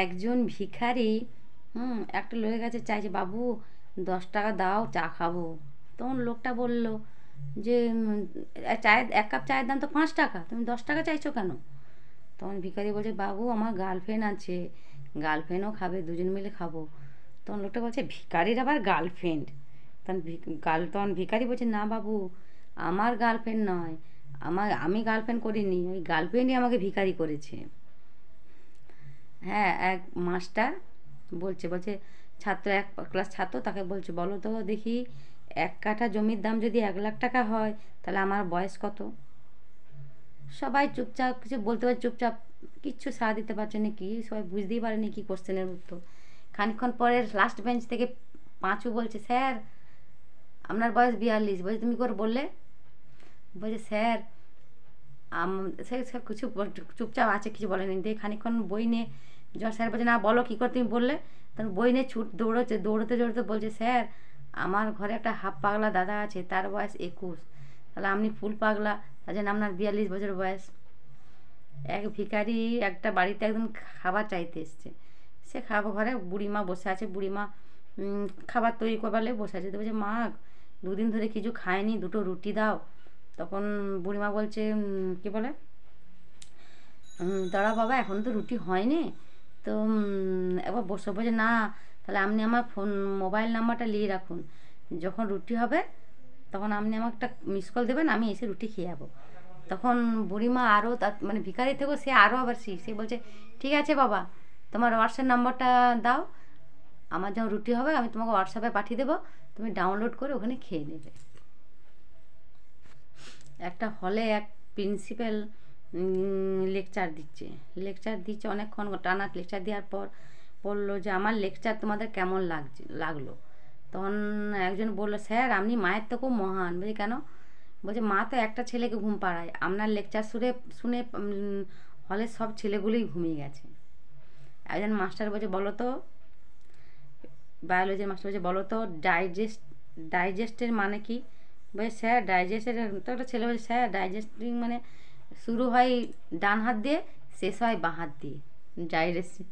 একজন ভিখারি একটা লোকের কাছে চাইছে, বাবু 10 টাকা দাও, চা খাবো। তখন লোকটা বলল যে চায়ের 1 কাপ চায়ের দাম তো 5 টাকা, তুমি 10 টাকা চাইছো কেন? তখন ভিখারি বলছে, বাবু আমার গার্লফ্রেন্ড আছে, গার্লফ্রেন্ডও খাবে, দুজন মিলে খাবো। তখন লোকটা বলছে, ভিখারির আবার গার্লফ্রেন্ড? তখন ভিখারি বলছে, না বাবু, আমার গার্লফ্রেন্ড নয়, আমি গার্লফ্রেন্ড করিনি, ওই গার্লফ্রেন্ডই আমাকে ভিখারি করেছে। হ্যাঁ, এক মাস্টার বলছে ছাত্র, 1 ক্লাস ছাত্র তাকে বলছে, বলো তো দেখি, 1 কাঠা জমির দাম যদি 1 লাখ টাকা হয়, তাহলে আমার বয়স কত? সবাই চুপচাপ, কিছু বলতে পারছে, চুপচাপ, কিচ্ছু সাড়া দিতে পারছে না। কি সবাই বুঝতেই পারেনি কি কোশ্চেনের উত্তর। খানিকক্ষণ পরে লাস্ট বেঞ্চ থেকে পাঁচু বলছে, স্যার আপনার বয়স 42। বলছে, তুমি করে বললে? বলছে, স্যার সে কিছু চুপচাপ আছে, কিছু বলেনি। দিয়ে খানিকক্ষণ বই নিয়ে যখন স্যার বলছে, না বলো কী করে তুমি বললে, তখন বই নিয়ে দৌড়োতে দৌড়তে বলছে, স্যার আমার ঘরে একটা হাফ পাগলা দাদা আছে, তার বয়স 21, তাহলে আপনি ফুল পাগলা, তার জন্য আপনার 42 বছর বয়স। এক ভিখারি একটা বাড়িতে একদম খাবার চাইতে এসছে। সে ঘরে বুড়িমা বসে আছে। বুড়িমা খাবার তৈরি করবার লেগে বসে আছে। তো বলছে, মা 2 দিন ধরে কিছু খায়নি, 2টো রুটি দাও। তখন বুড়িমা বলছে, কি বলে, দাঁড়া বাবা, এখন তো রুটি হয়নি, তো একবার বসে। বলছে, না, তাহলে আপনি আমার মোবাইল নাম্বারটা নিয়ে রাখুন, যখন রুটি হবে তখন আপনি আমাকে একটা মিস কল দেবেন, আমি এসে রুটি খেয়ে যাবো। তখন বুড়িমা আরও মানে ভিখারি থেকেও সে আরও আবার সে বলছে, ঠিক আছে বাবা, তোমার হোয়াটসঅ্যাপ নাম্বারটা দাও, আমার যখন রুটি হবে আমি তোমাকে হোয়াটসঅ্যাপে পাঠিয়ে দেবো, তুমি ডাউনলোড করে ওখানে খেয়ে নেবে। একটা হলে এক প্রিন্সিপাল লেকচার দিচ্ছে অনেকক্ষণ টানা লেকচার দেওয়ার পর বললো যে, আমার লেকচার তোমাদের কেমন লাগলো? তখন একজন বললো, স্যার আপনি মায়ের তো খুব মহান। বলছি, কেন? বলছে, মা তো একটা ছেলেকে ঘুম পাড়ায়, আপনার লেকচার শুনে হলের সব ছেলেগুলোই ঘুমিয়ে গেছে। একজন মাস্টার বলছে, বলো তো, বায়োলজির মাস্টার বলছে, বলো তো ডাইজেস্টের মানে কি? বলছে, স্যার ডাইজেস্টের তো একটা ছেলে বলছে, স্যার ডাইজেস্টিং মানে শুরু হয় ডান হাত দিয়ে, শেষ হয় বাঁ হাত দিয়ে, ডাইজেস্টিং।